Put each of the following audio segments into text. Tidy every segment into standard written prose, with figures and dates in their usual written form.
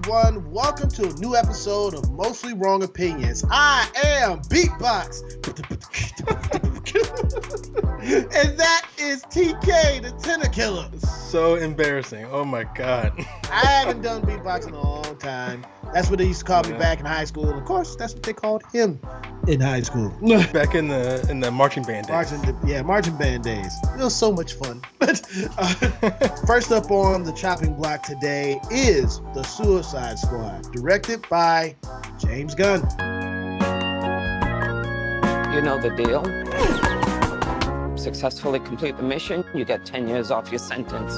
everyone. Welcome to a new episode of Mostly Wrong Opinions. I am Beatbox. And that is TK, the Tenor Killer. So embarrassing. Oh my God. I haven't done beatbox in a long time. That's what they used to call me back in high school. And of course, that's what they called him in high school. Back in the marching band days. Marching band days. It was so much fun. But first up on the chopping block today is The Suicide Squad, directed by James Gunn. You know the deal. Successfully complete the mission, you get 10 years off your sentence.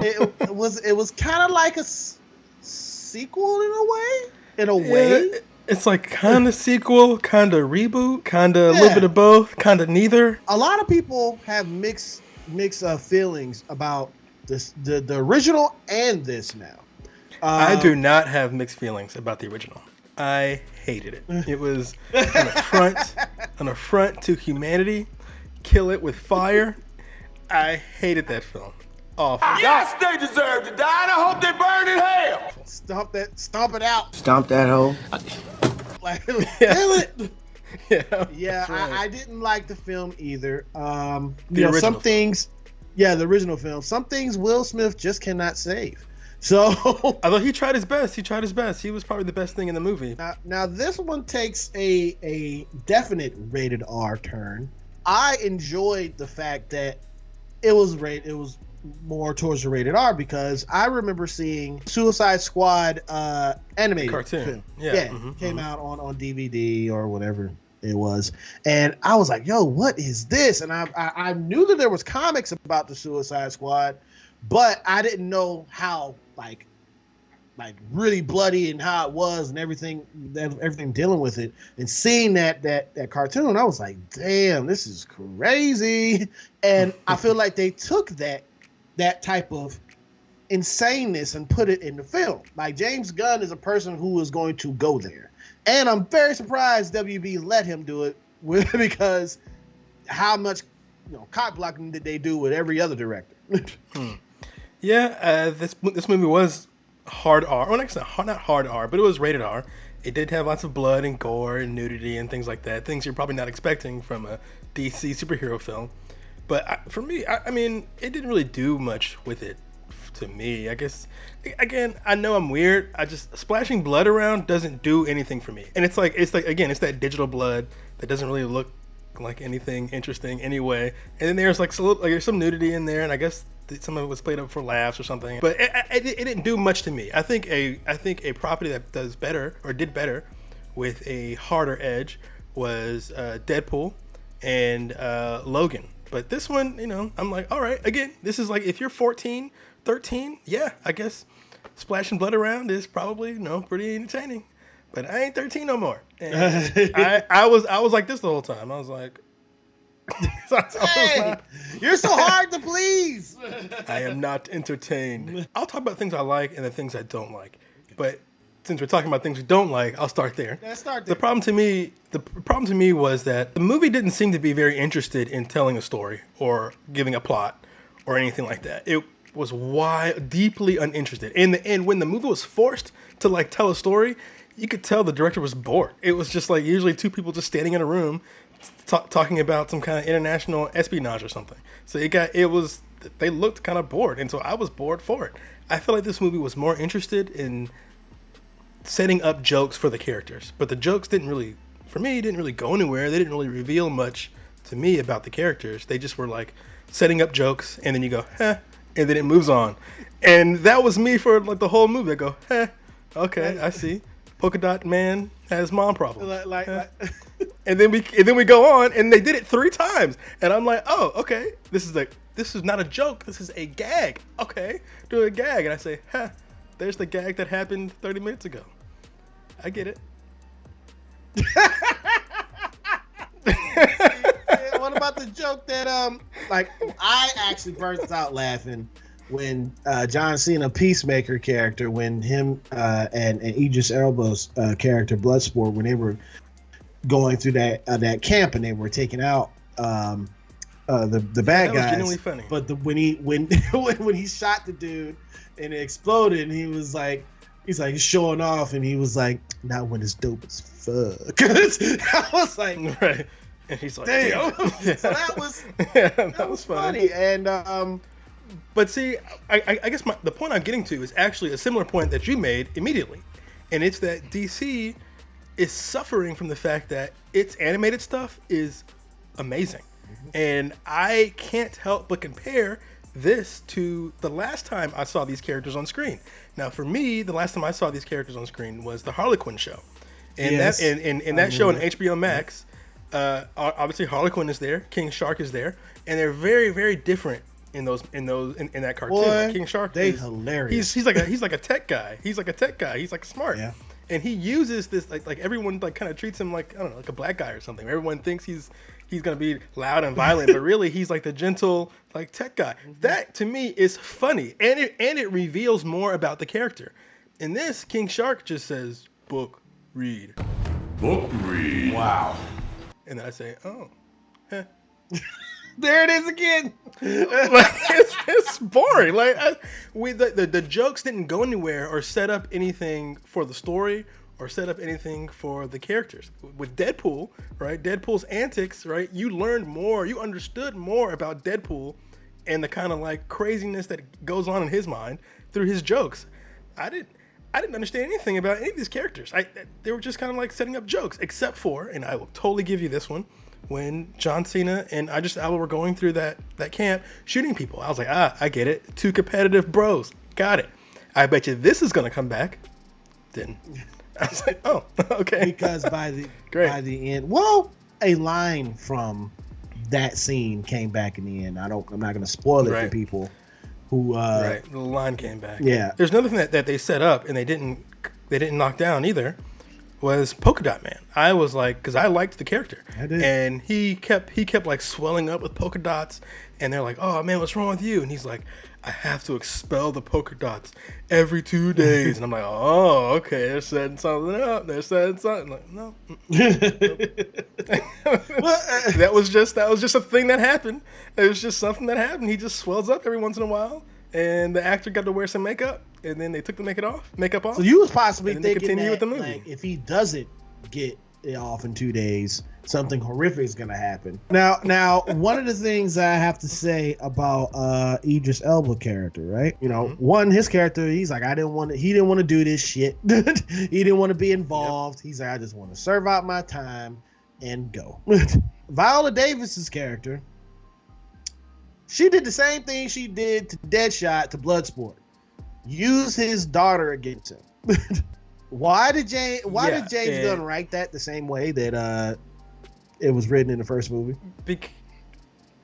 It was kind of like a sequel in a way. It's like kind of sequel, kind of reboot, kind of a little bit of both, kind of neither. A lot of people have mixed feelings about this, the original and this now. I do not have mixed feelings about the original. I hated it. It was an affront to humanity. Kill it with fire. I hated that film. Awful. Yes, they deserve to die, and I hope they burn in hell. Stomp it out. Stomp that hoe. Like, kill it. Yeah, right. I didn't like the film either. The original film. Some things Will Smith just cannot save. So, although he tried his best. He was probably the best thing in the movie. Now this one takes a definite rated R turn. I enjoyed the fact that it was more towards the rated R because I remember seeing Suicide Squad animated cartoon. Film. Came out on DVD or whatever it was, and I was like, "Yo, what is this?" And I knew that there was comics about the Suicide Squad, but I didn't know how like really bloody and how it was and everything dealing with it. And seeing that cartoon, I was like, "Damn, this is crazy!" And I feel like they took that type of insaneness and put it in the film. Like James Gunn is a person who is going to go there. And I'm very surprised WB let him do it because how much cock blocking did they do with every other director? This movie was hard R. Well, actually not hard R, but it was rated R. It did have lots of blood and gore and nudity and things like that. Things you're probably not expecting from a DC superhero film. But for me, I mean, it didn't really do much with it to me. I guess, again, I know I'm weird. Splashing blood around doesn't do anything for me. And it's that digital blood that doesn't really look like anything interesting anyway. And then there's there's some nudity in there, and I guess some of it was played up for laughs or something. But it didn't do much to me. I think a property that does better or did better with a harder edge was Deadpool and Logan. But this one, I'm like, all right, again, this is like if you're 14, 13, yeah, I guess splashing blood around is probably, pretty entertaining. But I ain't 13 no more. And I was like this the whole time. I was like, hey, you're so hard to please. I am not entertained. I'll talk about things I like and the things I don't like. But since we're talking about things we don't like, I'll start there. Let's start there. The problem to me was that the movie didn't seem to be very interested in telling a story or giving a plot or anything like that. It was deeply uninterested. And when the movie was forced to tell a story, you could tell the director was bored. It was just usually two people just standing in a room talking about some kind of international espionage or something. So they looked kind of bored, and so I was bored for it. I feel like this movie was more interested in setting up jokes for the characters, but the jokes didn't really go anywhere. They didn't really reveal much to me about the characters. They just were setting up jokes, and then you go, and then it moves on. And that was me for the whole movie. I go, okay, I see. Polka Dot Man has mom problems. And then we go on, and they did it 3 times, and I'm like, oh, okay, this is not a joke. This is a gag. Okay, do a gag, and I say, there's the gag that happened 30 minutes ago. I get it. What about the joke that I actually burst out laughing when John Cena Peacemaker character, when him and Idris Elba's character Bloodsport, when they were going through that camp and they were taking out the bad that guys. was genuinely funny. But when he shot the dude and it exploded, and he's like showing off, and he was like, "Not when it's dope as fuck." I was like, right. And he's like, damn. Yeah. So that was that was funny. And but see, I guess the point I'm getting to is actually a similar point that you made immediately, and it's that DC is suffering from the fact that its animated stuff is amazing, and I can't help but compare this to the last time I saw these characters on screen. Now, for me, the last time I saw these characters on screen was the Harley Quinn show, and yes. that show on HBO Max. Obviously Harley Quinn is there, King Shark is there, and they're very, very different in that cartoon. Boy, like King Shark, hilarious. He's like a tech guy. He's like smart. Yeah. And he uses this like everyone like kind of treats him like, I don't know, like a black guy or something. Everyone thinks he's gonna be loud and violent, but really he's like the gentle like tech guy. That to me is funny, and it reveals more about the character. In this, King Shark just says, "Book, read." Book read. Wow. And then I say, "Oh, heh." There it is again. Like, it's boring. Like the jokes didn't go anywhere or set up anything for the story or set up anything for the characters. With Deadpool, right? Deadpool's antics, right? You learned more. You understood more about Deadpool and the kind of like craziness that goes on in his mind through his jokes. I didn't understand anything about any of these characters. They were just kind of like setting up jokes, except for, and I will totally give you this one, when John Cena and Idris Elba were going through that camp shooting people. I was like, I get it. Two competitive bros. Got it. I bet you this is going to come back. Didn't. I was like, oh, okay. Because by the end, well, a line from that scene came back in the end. I'm not going to spoil it for people who right, the line came back. Yeah. There's another thing that they set up and they didn't knock down either, was Polka Dot Man. I was like, because I liked the character. I did. And he kept like swelling up with polka dots, and they're like, "Oh man, what's wrong with you?" And he's like, "I have to expel the polka dots every 2 days." And I'm like, "Oh, okay, they're setting something up. They're setting something." Like, no. That was just a thing that happened. It was just something that happened. He just swells up every once in a while, and the actor got to wear some makeup, and then they took the makeup off. So you was possibly and thinking that with the movie. like, if he doesn't get it off in 2 days, something horrific is going to happen. Now, one of the things I have to say about Idris Elba character, right? You know, one, his character, he's like, he didn't want to do this shit. He didn't want to be involved. Yep. He's like, I just want to serve out my time and go. Viola Davis's character, she did the same thing she did to Deadshot to Bloodsport. Use his daughter against him. Why did James Gunn write that the same way that it was written in the first movie?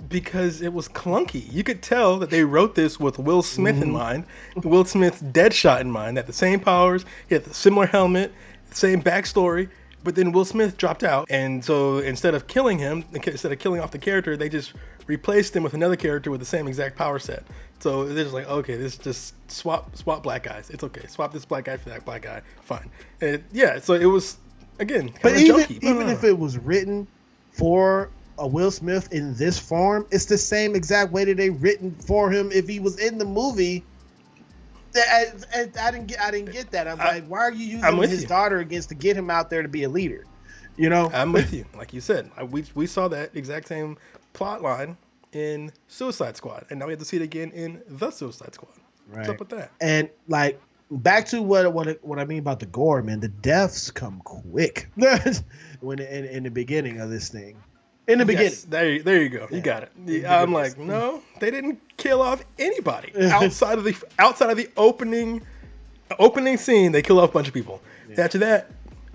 Because it was clunky. You could tell that they wrote this with Will Smith in mind, Will Smith's Deadshot in mind. Had the same powers, he had the similar helmet, same backstory. But then Will Smith dropped out, and so instead of killing off the character, they just replaced him with another character with the same exact power set. So they're just like, okay, this just swap black guys. It's okay. Swap this black guy for that black guy. Fine. And so it was, again, but even if it was written for a Will Smith in this form, it's the same exact way that they written for him if he was in the movie. I didn't get that. I'm like, why are you using his daughter against to get him out there to be a leader? You know, I'm with you. Like you said, we saw that exact same plot line in Suicide Squad, and now we have to see it again in The Suicide Squad. Right. What's up with that? And like back to what I mean about the gore, man. The deaths come quick when in the beginning of this thing. In the beginning. There you go. Yeah. You got it. I'm like, no, they didn't kill off anybody outside of the opening scene. They kill off a bunch of people. Yeah. After that,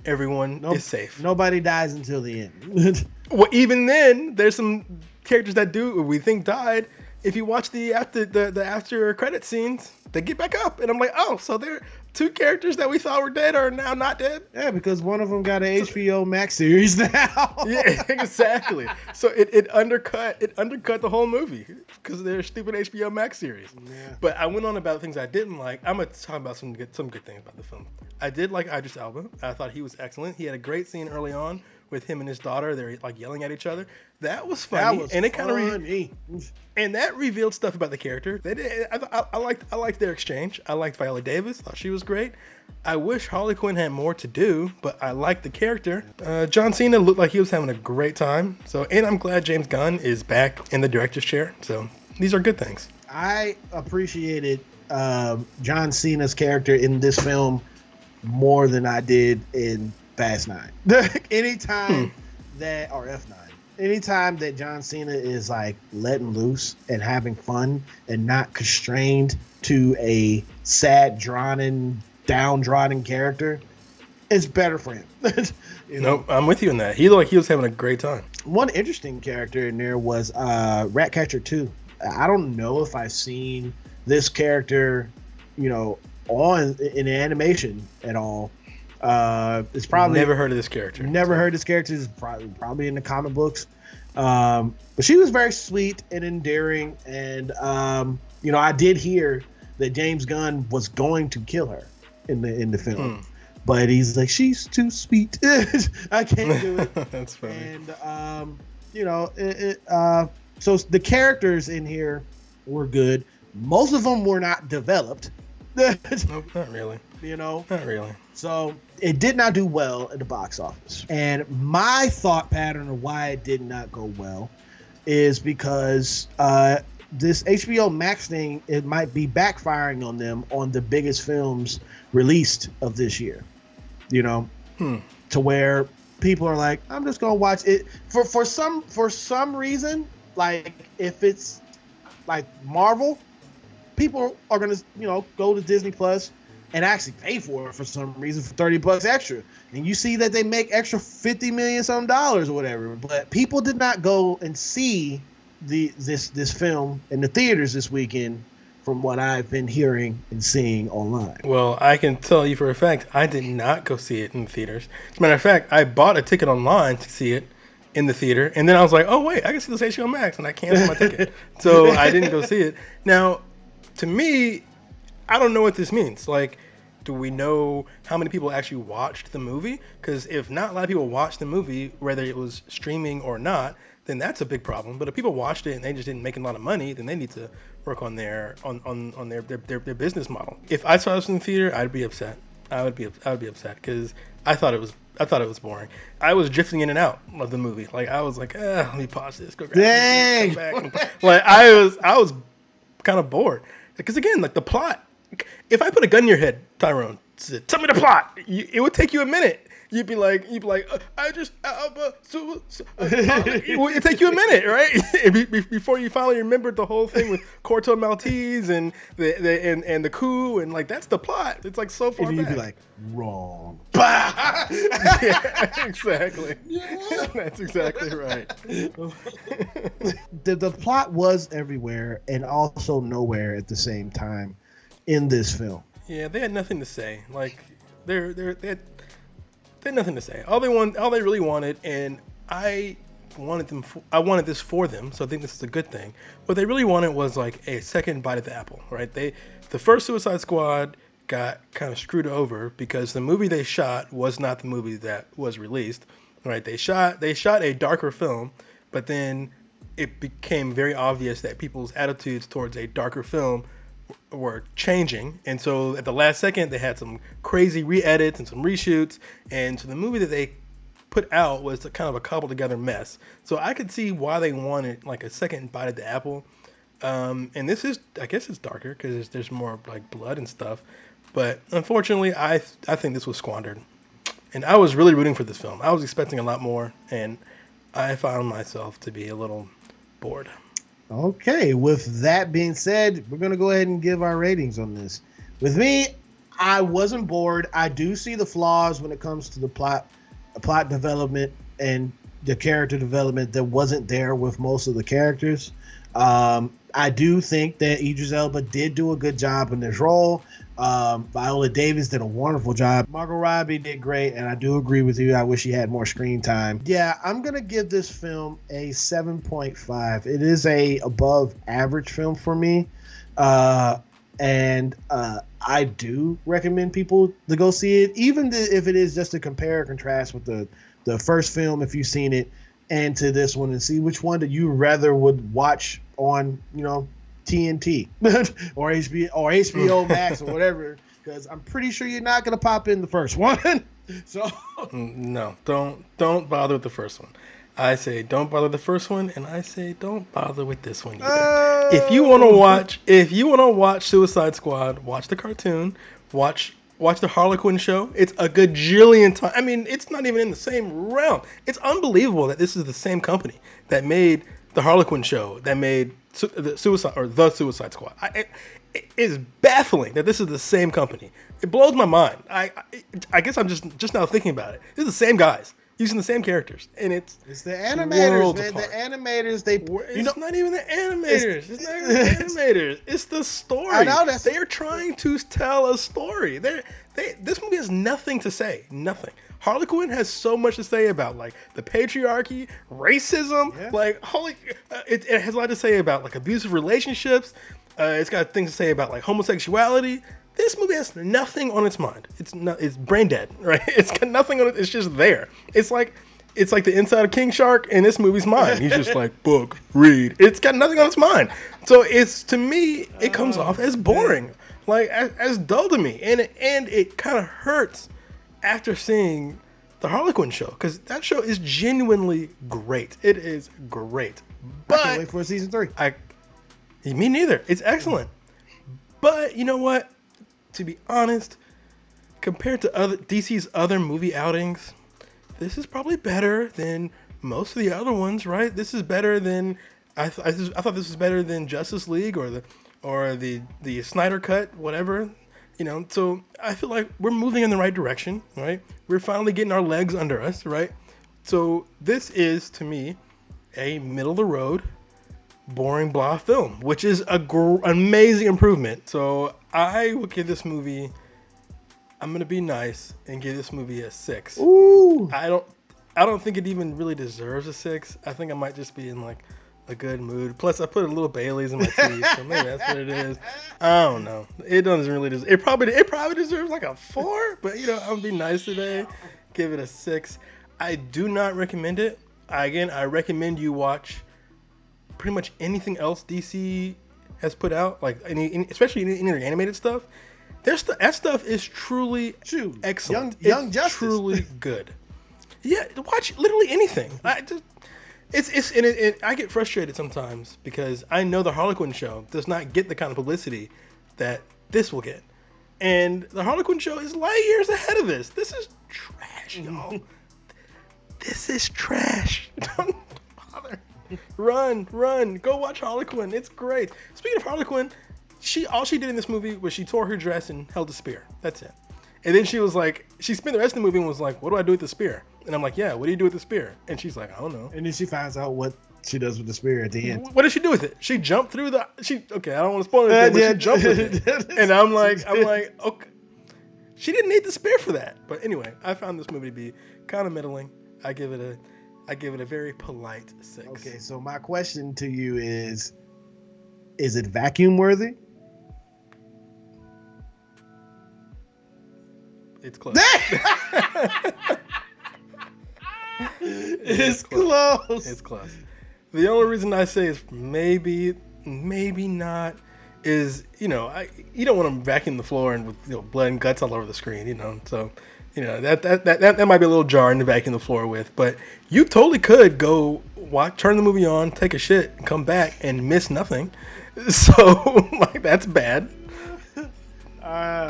everyone is safe. Nobody dies until the end. Well, even then, there's some characters that we think died. If you watch the after credit scenes, they get back up, and I'm like, oh, so there. Two characters that we thought were dead are now not dead. Yeah, because one of them got an HBO Max series now. Yeah, exactly. So it undercut the whole movie because of their stupid HBO Max series. Yeah. But I went on about things I didn't like. I'm gonna talk about some good things about the film. I did like Idris Elba. I thought he was excellent. He had a great scene early on with him and his daughter. They're like yelling at each other. That was That funny, was and it kind of funny. and that revealed stuff about the character. They did. I liked their exchange. I liked Viola Davis. Thought she was great. I wish Harley Quinn had more to do, but I liked the character. John Cena looked like he was having a great time. So, and I'm glad James Gunn is back in the director's chair. So these are good things. I appreciated John Cena's character in this film more than I did in Fast 9. Anytime that, or F9, anytime that John Cena is like letting loose and having fun and not constrained to a sad, downtrodden character, it's better for him. Nope, I'm with you on that. He looked like he was having a great time. One interesting character in there was Ratcatcher 2. I don't know if I've seen this character, in animation at all. It's probably never heard of this character. Never heard this character. Is probably in the comic books. But she was very sweet and endearing, and I did hear that James Gunn was going to kill her in the film, but he's like, she's too sweet. I can't do it. That's funny. And so the characters in here were good. Most of them were not developed. Nope, not really. Not really. So it did not do well at the box office. And my thought pattern of why it did not go well is because this HBO Max thing, it might be backfiring on them on the biggest films released of this year. To where people are like, I'm just gonna watch it for some reason. Like if it's like Marvel, people are gonna go to Disney Plus and actually pay for it for some reason for $30 extra. And you see that they make extra $50 million some dollars or whatever. But people did not go and see this film in the theaters this weekend, from what I've been hearing and seeing online. Well, I can tell you for a fact, I did not go see it in the theaters. As a matter of fact, I bought a ticket online to see it in the theater, and then I was like, oh wait, I can see this HBO Max, and I canceled my ticket. So I didn't go see it. Now, to me, I don't know what this means. Like, do we know how many people actually watched the movie? Because if not a lot of people watched the movie, whether it was streaming or not, then that's a big problem. But if people watched it and they just didn't make a lot of money, then they need to work on their business model. If I saw this in the theater, I'd be upset. I would be upset because I thought it was boring. I was drifting in and out of the movie. Like I was like, let me pause this, go grab Dang. this, come back. Like I was kind of bored because again, like the plot. If I put a gun in your head, Tyrone, tell me the plot. It would take you a minute. You'd be like, it would take you a minute, right? Before you finally remembered the whole thing with Corto Maltese and the coup, and like that's the plot. It's like so far You'd back. be like, wrong. Yeah, exactly. Yeah. That's exactly right. The plot was everywhere and also nowhere at the same time in this film. Yeah, they had nothing to say. Like they had nothing to say. All they really wanted, and I wanted this for them, so I think this is a good thing. What they really wanted was like a second bite at the apple, right? The first Suicide Squad got kind of screwed over because the movie they shot was not the movie that was released, right? They shot a darker film, but then it became very obvious that people's attitudes towards a darker film were changing, and so at the last second they had some crazy re-edits and some reshoots, and so the movie that they put out was kind of a cobbled together mess. So I could see why they wanted like a second bite at the apple. And this is, I guess it's darker because there's more like blood and stuff, but unfortunately I think this was squandered, and I was really rooting for this film. I was expecting a lot more, and I found myself to be a little bored. Okay, with that being said, we're going to go ahead and give our ratings on this. With me, I wasn't bored. I do see the flaws when it comes to the plot development and the character development that wasn't there with most of the characters. I do think that Idris Elba did do a good job in this role. Viola Davis did a wonderful job. Margot Robbie did great, and I do agree with you. I wish she had more screen time. Yeah, I'm going to give this film a 7.5. It is a above average film for me. And I do recommend people to go see it, even if it is just to compare and contrast with the the first film if you've seen it, and to this one, and see which one that you rather would watch on, TNT or HBO Max or whatever. Because I'm pretty sure you're not gonna pop in the first one. So no, don't bother with the first one. I say don't bother with the first one, and I say don't bother with this one either. If you want to watch Suicide Squad, watch the cartoon, watch the Harlequin show. It's a gajillion times. I mean, it's not even in the same realm. It's unbelievable that this is the same company that made the Harlequin show, that made the Suicide Squad. It is baffling that this is the same company. It blows my mind. I guess I'm just now thinking about it. These are the same guys using the same characters, and it's the animators, man. Apart. The animators, it's not even the animators. It's not even the animators. It's the story. I know they are trying to tell a story. This movie has nothing to say. Nothing. Harlequin has so much to say about like the patriarchy, racism. Yeah. Like it has a lot to say about like abusive relationships. It's got things to say about like homosexuality. This movie has nothing on its mind. It's brain dead, right? It's got nothing on it. It's just there. It's like the inside of King Shark in this movie's mind. He's just like, book, read. It's got nothing on its mind. So to me, it comes off as boring, like as dull to me, and it kind of hurts after seeing the Harlequin show, because that show is genuinely great. It is great. But I can't wait for season 3. Me neither. It's excellent. But you know what? To be honest, compared to DC's other movie outings, this is probably better than most of the other ones, right? This is better than I thought this was better than Justice League or the Snyder Cut, whatever. So I feel like we're moving in the right direction, right? We're finally getting our legs under us, right? So this is, to me, a middle of the road, boring blah film, which is an amazing improvement. So I will give this movie, I'm gonna be nice and give this movie a 6. Ooh. I don't think it even really deserves a 6. I think I might just be in like a good mood. Plus I put a little Bailey's in my tea, so maybe that's what it is. I don't know. It doesn't really deserve. It probably deserves like a 4, but I'm gonna be nice today. Give it a 6. I do not recommend it. Again, I recommend you watch pretty much anything else DC has put out, like especially any of their animated stuff. That stuff is truly excellent. Young Justice, truly good. Yeah, watch literally anything. I get frustrated sometimes because I know the Harlequin show does not get the kind of publicity that this will get, and the Harlequin show is light years ahead of this. This is trash, y'all. This is trash. Don't bother. Run, go watch Harlequin. It's great. Speaking of Harlequin, all she did in this movie was she tore her dress and held a spear. That's it. And then she spent the rest of the movie and was like, what do I do with the spear? And I'm like, yeah, what do you do with the spear? And she's like, I don't know. And then she finds out what she does with the spear at the end. What did she do with it? She jumped through okay, I don't want to spoil anything, but she jumped with it. And I'm like, okay. She didn't need the spear for that. But anyway, I found this movie to be kind of middling. I give it a very polite 6. Okay, so my question to you is it vacuum worthy? It's close. It's close. It's close. The only reason I say is maybe not is, you don't want to vacuum the floor and with blood and guts all over the screen, so that might be a little jarring to vacuum the floor with, but you totally could go turn the movie on, take a shit, and come back and miss nothing. So that's bad.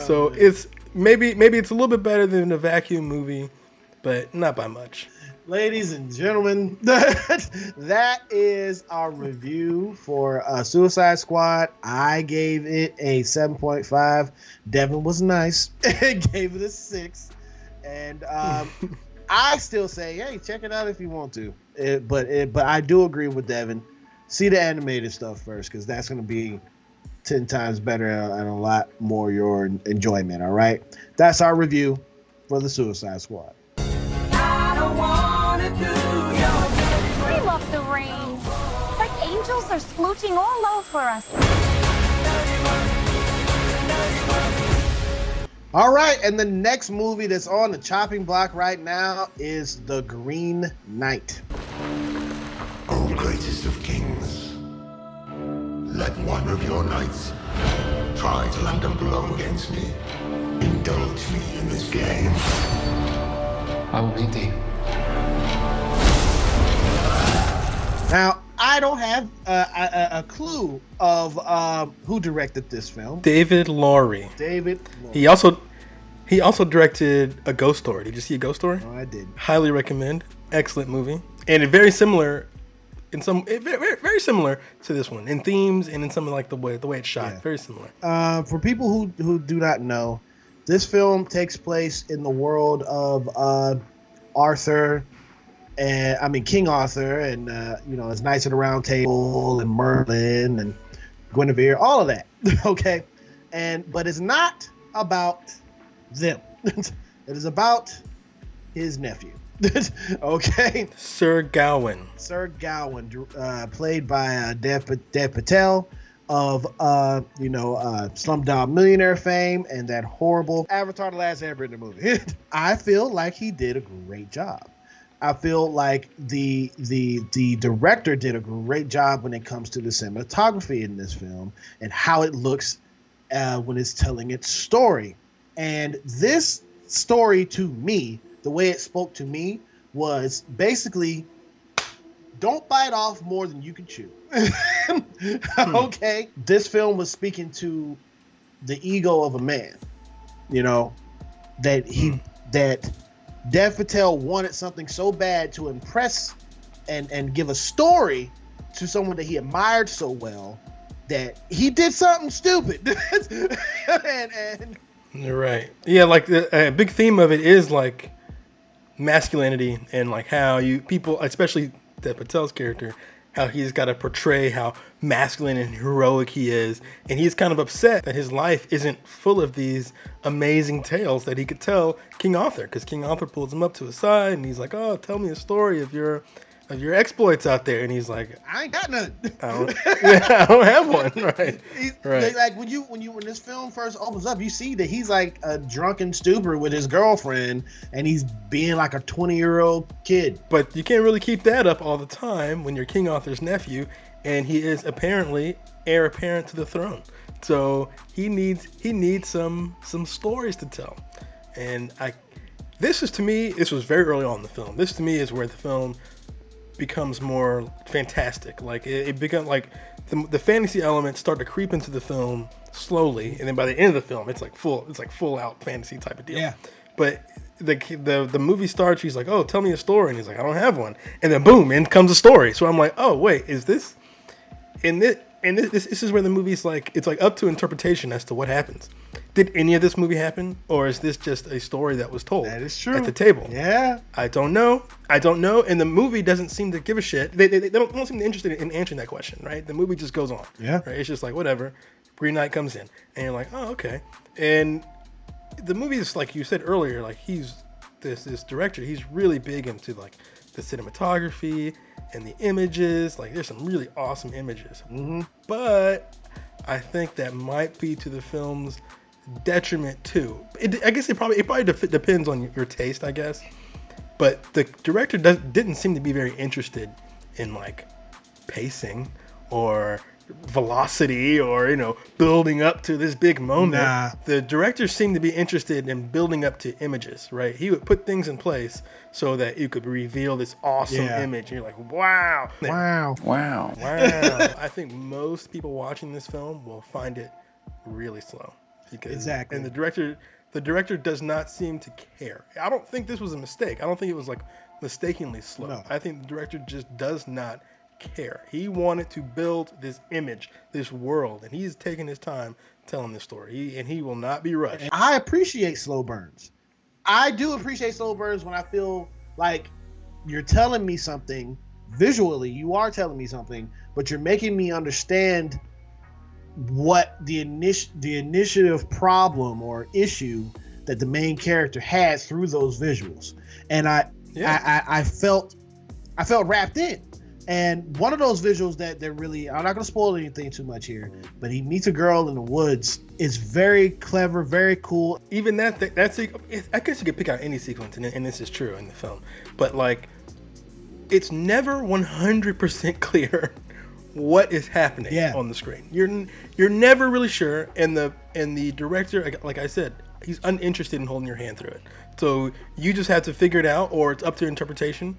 So it's maybe it's a little bit better than a vacuum movie, but not by much. Ladies and gentlemen, that is our review for Suicide Squad. I gave it a 7.5. Devin was nice and gave it a 6. And I still say, hey, check it out if you want to. But I do agree with Devin. See the animated stuff first, because that's going to be 10 times better and a lot more your enjoyment. All right, that's our review for the Suicide Squad. We love the rain. It's like angels are splooching all over us. All right, and the next movie that's on the chopping block right now is The Green Knight. O greatest of kings, let one of your knights try to land a blow against me. Indulge me in this game. I will meet thee. Now, I don't have a clue of who directed this film. David Lowery. David. He also directed A Ghost Story. Did you see A Ghost Story? No, I didn't. Highly recommend. Excellent movie, and very similar very similar to this one in themes and in some of like the way it's shot. Yeah. Very similar. For people who do not know, this film takes place in the world of Arthur, and I mean King Arthur, and his Knights of the Round Table, and Merlin, and Guinevere, all of that. Okay, but it's not about them. It is about his nephew. Okay, Sir Gawain, played by Dev Patel of Slumdog Millionaire fame and that horrible Avatar: The Last Airbender movie. I feel like he did a great job. I feel like the director did a great job when it comes to the cinematography in this film and how it looks when it's telling its story. And this story, to me, the way it spoke to me was basically, don't bite off more than you can chew. Okay. This film was speaking to the ego of a man, that Dev Patel wanted something so bad to impress and give a story to someone that he admired so well that he did something stupid. and You're right. Yeah, like a big theme of it is like masculinity and like how people, especially Dev Patel's character, how he's got to portray how masculine and heroic he is, and he's kind of upset that his life isn't full of these amazing tales that he could tell King Arthur, because King Arthur pulls him up to his side and he's like, "Oh, tell me a story of your exploits out there," and he's like, "I ain't got none. I don't have one." Right. Right. Like when this film first opens up, you see that he's like a drunken stupor with his girlfriend, and he's being like a 20-year-old kid. But you can't really keep that up all the time when you're King Arthur's nephew, and he is apparently heir apparent to the throne. So he needs some stories to tell, and this was very early on in the film. This to me is where the film becomes more fantastic. Like it becomes like the fantasy elements start to creep into the film slowly, and then by the end of the film, it's like full out fantasy type of deal. Yeah. But the movie starts. He's like, "Oh, tell me a story," and he's like, "I don't have one." And then boom, in comes a story. So I'm like, "Oh wait, is this?" And this is where the movie's like, it's like up to interpretation as to what happens. Did any of this movie happen, or is this just a story that was told? That is true. At the table. Yeah. I don't know. And the movie doesn't seem to give a shit. They don't seem to be interested in answering that question, right? The movie just goes on. Yeah. Right? It's just like, whatever. Green Knight comes in, and you're like, oh, okay. And the movie is, like you said earlier, like he's this director. He's really big into like the cinematography and the images. Like there's some really awesome images. Mm-hmm. But I think that might be to the film's detriment too. I guess it probably depends on your taste, I guess. But the director didn't seem to be very interested in like pacing or velocity or building up to this big moment. Nah. The director seemed to be interested in building up to images, right? He would put things in place so that you could reveal this awesome image, and you're like, wow. I think most people watching this film will find it really slow. Exactly. And the director does not seem to care. I don't think this was a mistake. I don't think it was like mistakenly slow. No. I think the director just does not care. He wanted to build this image, this world, and he's taking his time telling this story. He will not be rushed. And I appreciate slow burns. I do appreciate slow burns when I feel like you're telling me something visually. You are telling me something, but you're making me understand what the initiative problem or issue that the main character had through those visuals. And I felt wrapped in. And one of those visuals that they're really, I'm not going to spoil anything too much here, but he meets a girl in the woods. It's very clever, very cool. Even that's I guess you could pick out any sequence, and this is true in the film, but like, it's never 100% clear what is happening on the screen. You're never really sure, and the director, like I said, he's uninterested in holding your hand through it. So you just have to figure it out, or it's up to interpretation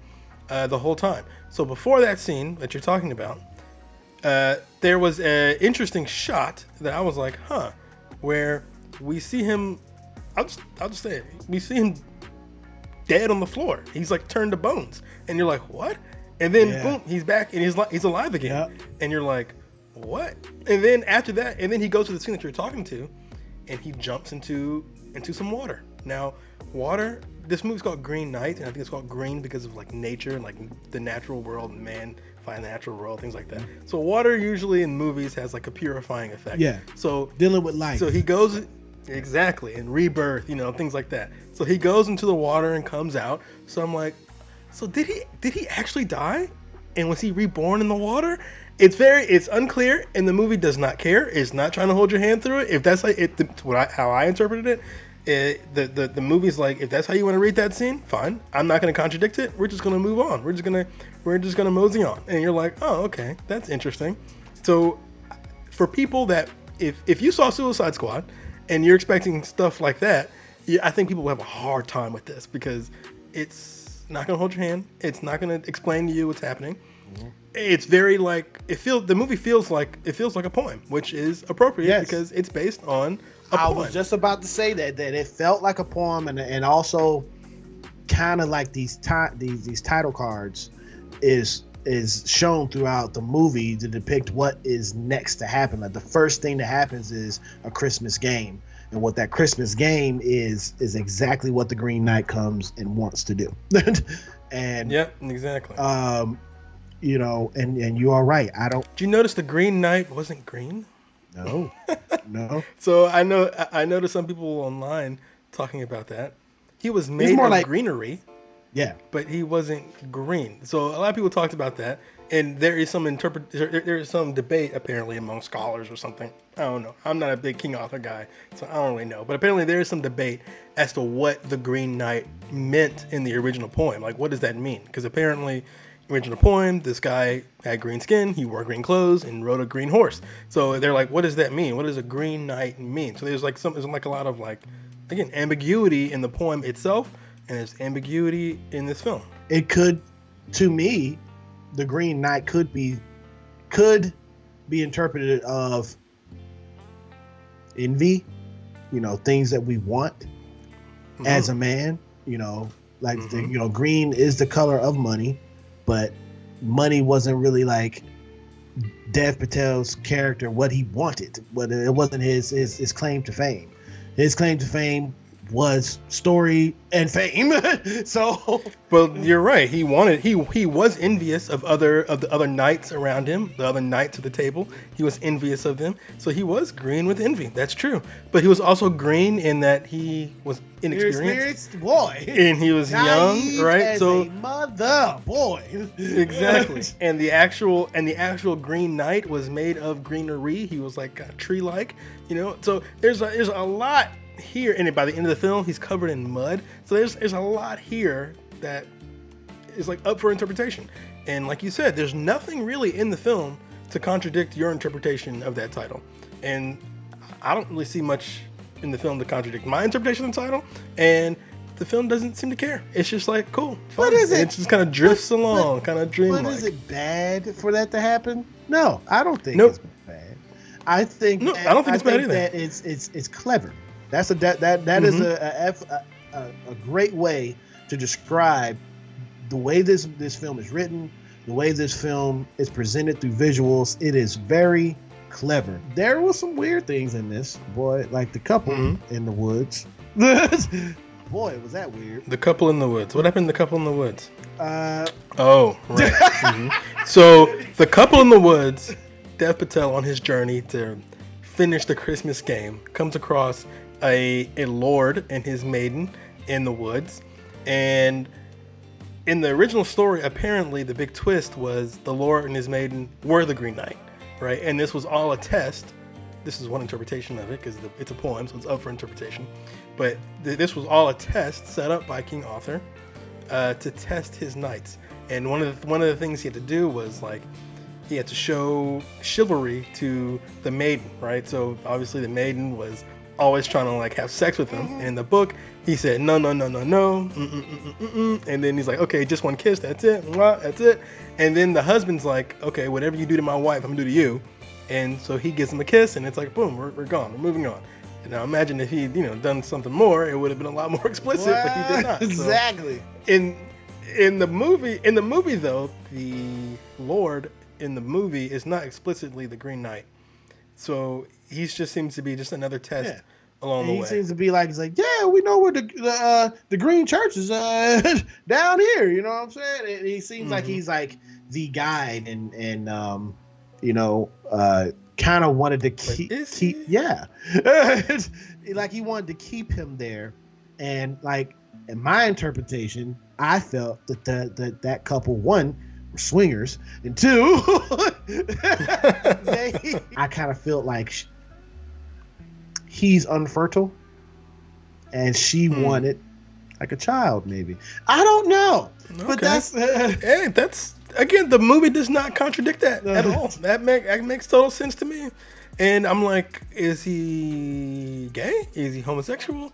the whole time. So before that scene that you're talking about, there was an interesting shot that I was like, where we see him. I'll just say it. We see him dead on the floor. He's like turned to bones, and you're like, what? And then boom, he's back and he's alive again. And you're like, what? And then after that, and then he goes to the scene that you're talking to, and he jumps into some water. Now, water. This movie's called Green Knight, and I think it's called green because of like nature and like the natural world, and man find the natural world, things like that. So water usually in movies has like a purifying effect. Yeah. So dealing with life. So he goes exactly and rebirth, things like that. So he goes into the water and comes out. So I'm like, so did he actually die? And was he reborn in the water? It's unclear, and the movie does not care. It's not trying to hold your hand through it. If that's how I interpreted it. The movie's like, if that's how you want to read that scene, fine. I'm not going to contradict it. We're just going to move on. We're just gonna mosey on. And you're like, oh, okay, that's interesting. So for people that if you saw Suicide Squad and you're expecting stuff like that, I think people will have a hard time with this because it's not going to hold your hand. It's not going to explain to you what's happening. Mm-hmm. It's very like the movie feels like a poem, which is appropriate because it's based on. I was just about to say that it felt like a poem, and also kind of like these title cards is shown throughout the movie to depict what is next to happen. Like the first thing that happens is a Christmas game, and what that Christmas game is exactly what the Green Knight comes and wants to do. And yeah, exactly. And you are right. Did you notice the Green Knight wasn't green? No. So I noticed some people online talking about that. He was made of greenery. Yeah. But he wasn't green. So a lot of people talked about that, and there is some debate apparently among scholars or something. I don't know. I'm not a big King Arthur guy, so I don't really know. But apparently there is some debate as to what the Green Knight meant in the original poem. Like, what does that mean? Because apparently original poem, this guy had green skin, he wore green clothes, and rode a green horse. So they're like, what does that mean? What does a Green Knight mean? So there's like a lot of like, again, ambiguity in the poem itself, and there's ambiguity in this film. It could, to me, the Green Knight could be interpreted of envy, things that we want as a man, green is the color of money. But money wasn't really like Dev Patel's character, what he wanted. But it wasn't his claim to fame. His claim to fame was story and fame. So, well, you're right. He was envious of the other knights around him, the other knights at the table. He was envious of them. So he was green with envy. That's true. But he was also green in that he was inexperienced boy, and he was young, right? As a mother boy. Exactly. And the actual Green Knight was made of greenery. He was like tree-like, So there's a lot here, and by the end of the film he's covered in mud, so there's a lot here that is like up for interpretation. And like you said, there's nothing really in the film to contradict your interpretation of that title, and I don't really see much in the film to contradict my interpretation of the title, and the film doesn't seem to care. It's just like, cool, fun. What is it? It just kind of drifts along, kind of dreamlike. But is it bad for that to happen? No, I don't think it's bad. I don't think it's bad either. That it's clever. That is a great way to describe the way this film is written, the way this film is presented through visuals. It is very clever. There was some weird things in this, boy, like the couple in the woods. Boy, was that weird. The couple in the woods. What happened to the couple in the woods? Oh, right. So the couple in the woods, Dev Patel on his journey to finish the Christmas game comes across a lord and his maiden in the woods, and in the original story, apparently the big twist was the Lord and his maiden were the Green Knight, right? And this was all a test. This is one interpretation of it because it's a poem, so it's up for interpretation. But this was all a test set up by King Arthur to test his knights. And one of the things he had to do was like he had to show chivalry to the maiden, right? So obviously the maiden was always trying to like have sex with him. And in the book, he said no, and then he's like, okay, just one kiss, that's it, that's it. And then the husband's like, okay, whatever you do to my wife, I'm gonna do to you. And so he gives him a kiss, and it's like, boom, we're gone, we're moving on. And now imagine if he'd done something more, it would have been a lot more explicit, but he did not. Exactly. So in the movie though, the Lord in the movie is not explicitly the Green Knight. So he just seems to be just another test along the way. He seems to be like, he's like, yeah, we know where the Green Church is down here. You know what I'm saying? And he seems like he's like the guide and kind of wanted to keep like he wanted to keep him there. And like in my interpretation, I felt that couple, one, were swingers, and two, I kind of felt like he's unfertile and she wanted like a child, maybe. I don't know. Okay. But that's again, the movie does not contradict that at all. That makes total sense to me. And I'm like, is he gay? Is he homosexual?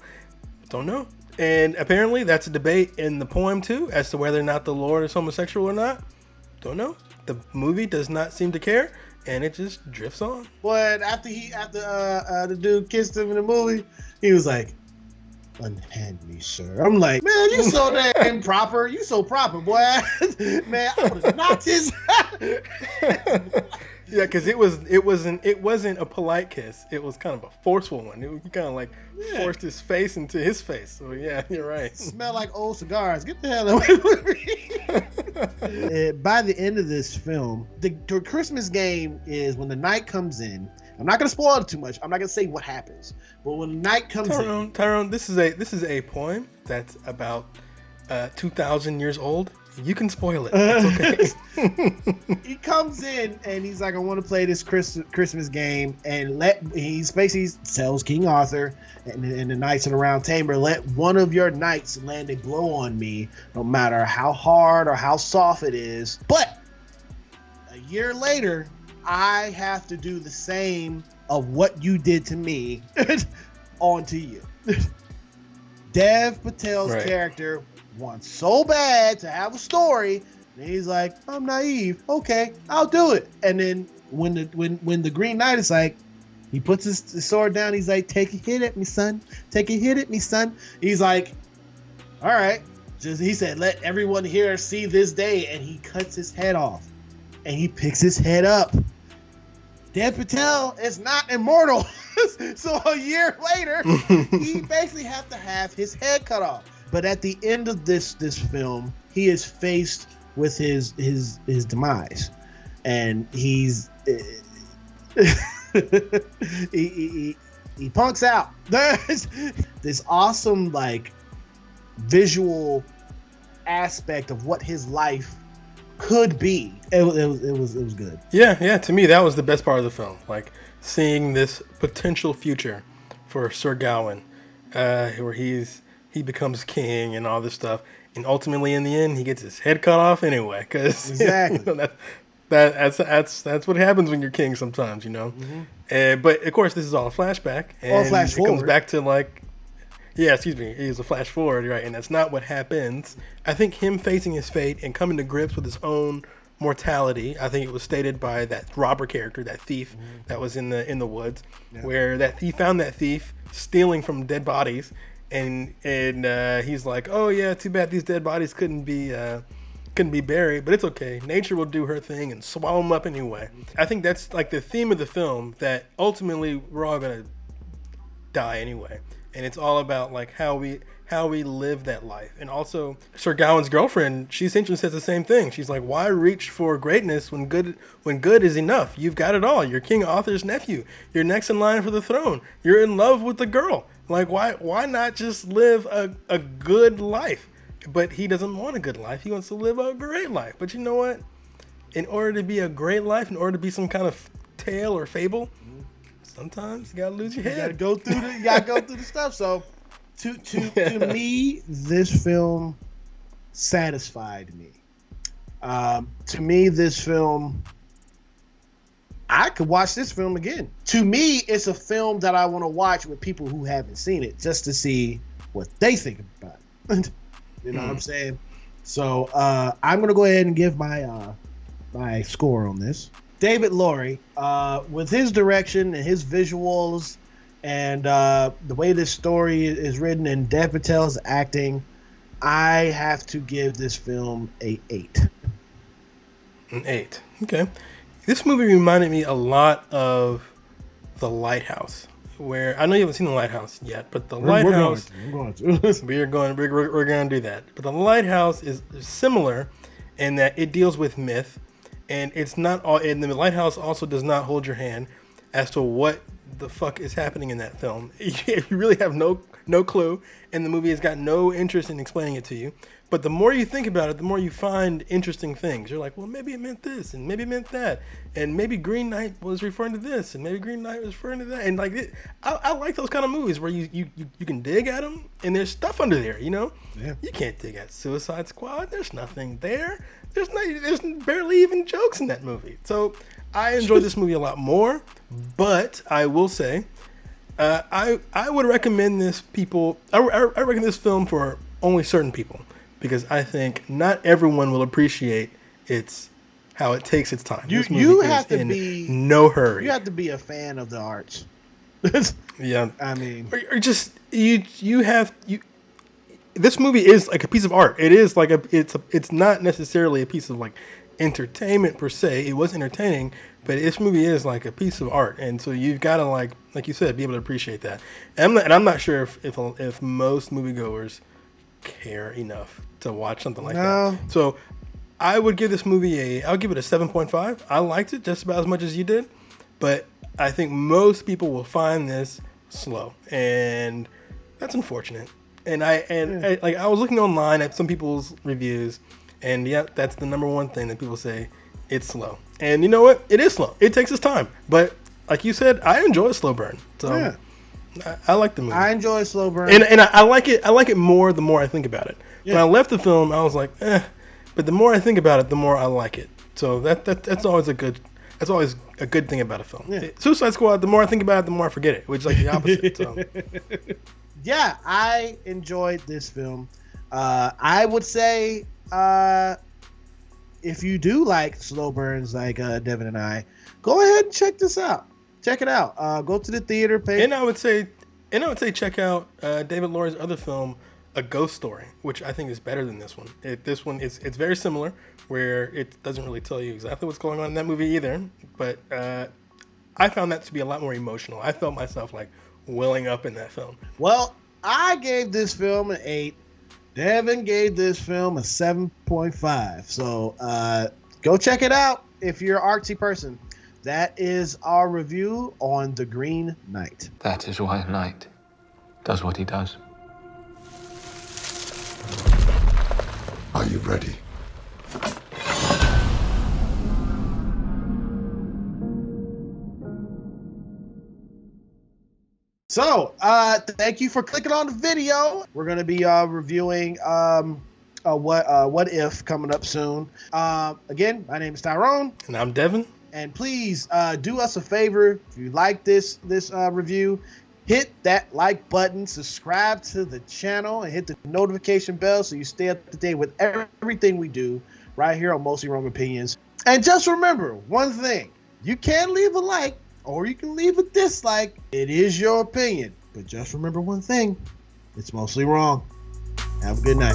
Don't know. And apparently that's a debate in the poem too, as to whether or not the Lord is homosexual or not. Don't know. The movie does not seem to care, and it just drifts on. But after the dude kissed him in the movie, he was like, unhand me, sir. I'm like, man, you so damn proper. You so proper, boy. Man, I would have knocked his. Yeah, because it wasn't a polite kiss. It was kind of a forceful one. He kind of like forced his face into his face. So yeah, you're right. Smell like old cigars. Get the hell away from me. By the end of this film, the Christmas game is when the night comes in. I'm not gonna spoil it too much. I'm not gonna say what happens. But when the night comes in, Tyrone, this is a poem that's about 2,000 years old. You can spoil it. It's okay. He comes in and he's like, I want to play this Christmas game, and he basically tells King Arthur and the Knights of the Round Table, let one of your knights land a blow on me, no matter how hard or how soft it is. But a year later, I have to do the same of what you did to me onto you. Dev Patel's character wants so bad to have a story, and he's like, I'm naive. Okay, I'll do it. And then when the Green Knight is like, he puts his sword down, he's like, take a hit at me, son. Take a hit at me, son. He's like, all right. He said, let everyone here see this day, and he cuts his head off. And he picks his head up. Dev Patel is not immortal. So a year later, he basically has to have his head cut off. But at the end of this film, he is faced with his demise, and he's he punks out. There's this awesome like visual aspect of what his life could be. It was good. Yeah. To me, that was the best part of the film. Like seeing this potential future for Sir Gawain, where he becomes king and all this stuff, and ultimately in the end he gets his head cut off anyway. Because exactly, that's what happens when you're king sometimes, Mm-hmm. But of course this is all a flashback, and flash forward. Comes back to like, it is a flash forward, right? And that's not what happens. I think him facing his fate and coming to grips with his own mortality. I think it was stated by that robber character, that thief that was in the woods, where that he found that thief stealing from dead bodies. And he's like, oh yeah, too bad these dead bodies couldn't be buried, but it's okay. Nature will do her thing and swallow them up anyway. I think that's like the theme of the film, that ultimately we're all gonna die anyway, and it's all about like how we live that life. And also Sir Gawain's girlfriend, she essentially says the same thing. She's like, why reach for greatness when good is enough? You've got it all. You're King Arthur's nephew. You're next in line for the throne. You're in love with the girl. Like, why not just live a good life? but he doesn't want a good life. He wants to live a great life. But you know what? In order to be a great life, in order to be some kind of tale or fable, sometimes you gotta lose your head. You gotta go through the stuff. So, to me, this film satisfied me. To me, this film, I could watch this film again. To me, it's a film that I want to watch with people who haven't seen it, just to see what they think about it. You know what I'm saying? So I'm gonna go ahead and give my score on this. David Lowery, with his direction and his visuals and the way this story is written and Dev Patel's acting, I have to give this film an 8. An 8. Okay. This movie reminded me a lot of The Lighthouse, where I know you haven't seen The Lighthouse yet, but The Lighthouse, we're going to. we're going to do that. But The Lighthouse is similar in that it deals with myth, and it's not all. And The Lighthouse also does not hold your hand as to what the fuck is happening in that film. You really have no clue, and the movie has got no interest in explaining it to you. But the more you think about it, the more you find interesting things. You're like, well, maybe it meant this, and maybe it meant that, and maybe Green Knight was referring to this, and maybe Green Knight was referring to that. And like, I like those kind of movies where you can dig at them, and there's stuff under there. You know, You can't dig at Suicide Squad. There's nothing there. There's barely even jokes in that movie. So I enjoyed this movie a lot more. But I will say, I would recommend this people. I recommend this film for only certain people. Because I think not everyone will appreciate how it takes its time. You have to be no hurry. You have to be a fan of the arts. Yeah, I mean, or just you have. This movie is like a piece of art. It is like it's not necessarily a piece of like entertainment per se. It was entertaining, but this movie is like a piece of art, and so you've got to like you said, be able to appreciate that. And I'm not sure if most moviegoers care enough to watch something like that. So I would give this movie I'll give it a 7.5. I liked it just about as much as you did, but I think most people will find this slow, and that's unfortunate. And I was looking online at some people's reviews, and yeah, that's the number one thing that people say, it's slow. And you know what? It is slow. It takes its time, but like you said, I enjoy a slow burn. So yeah. I like the movie. I enjoy slow burn, and I like it. I like it more the more I think about it. Yeah. When I left the film, I was like, but the more I think about it, the more I like it. So that's always a good thing about a film. Yeah. Suicide Squad. The more I think about it, the more I forget it, which is like the opposite. So. Yeah, I enjoyed this film. I would say if you do like slow burns like Devin and I, go ahead and check this out. Check it out. Go to the theater page. And I would say check out David Lowery's other film, A Ghost Story, which I think is better than this one. This one it's very similar, where it doesn't really tell you exactly what's going on in that movie either. But I found that to be a lot more emotional. I felt myself like welling up in that film. Well, I gave this film an 8. Devin gave this film a 7.5. So go check it out if you're an artsy person. That is our review on The Green Knight. That is why a knight does what he does. Are you ready? So, thank you for clicking on the video. We're going to be reviewing What If coming up soon. Again, my name is Tyrone. And I'm Devin. And please do us a favor. If you like this review, hit that like button, subscribe to the channel, and hit the notification bell so you stay up to date with everything we do right here on Mostly Wrong Opinions. And just remember one thing. You can leave a like or you can leave a dislike. It is your opinion. But just remember one thing. It's mostly wrong. Have a good night.